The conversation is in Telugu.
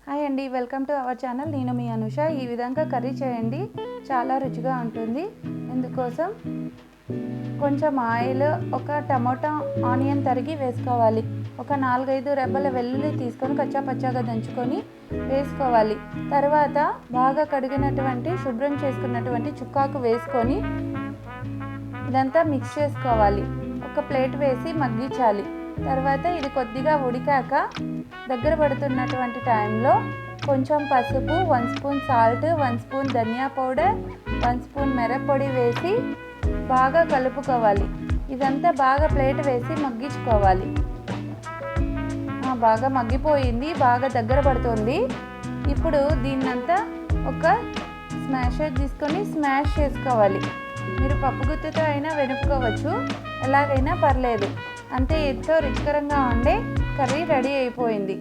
హాయ్ అండి, వెల్కమ్ టు అవర్ ఛానల్. నేను మీ అనుష. ఈ విధంగా కర్రీ చేయండి, చాలా రుచిగా ఉంటుంది. ఇందుకోసం కొంచెం ఆయిల్, ఒక టమోటా ఆనియన్ తరిగి వేసుకోవాలి. ఒక 4-5 రెబ్బల వెల్లుల్లి తీసుకొని కచ్చాపచ్చాగా దంచుకొని వేసుకోవాలి. తర్వాత బాగా కడిగినటువంటి శుభ్రం చేసుకున్నటువంటి చుక్కాకు వేసుకొని ఇదంతా మిక్స్ చేసుకోవాలి. ఒక ప్లేట్ వేసి మగ్గించాలి. తర్వాత ఇది కొద్దిగా ఉడికాక దగ్గర పడుతున్నటువంటి టైంలో కొంచెం పసుపు, 1 స్పూన్ సాల్ట్, 1 స్పూన్ ధనియా పౌడర్, 1 స్పూన్ మిరప్పొడి వేసి బాగా కలుపుకోవాలి. ఇదంతా బాగా ప్లేట్ వేసి మగ్గించుకోవాలి. బాగా మగ్గిపోయింది, బాగా దగ్గర పడుతుంది. ఇప్పుడు దీన్నంతా ఒక స్మాషర్ తీసుకొని స్మాష్ చేసుకోవాలి. మీరు పప్పు గుత్తితో అయినా వెనుపుకోవచ్చు, ఎలాగైనా పర్లేదు. అంతే, ఎంతో రుచికరంగా ఉండే కర్రీ రెడీ అయిపోయింది.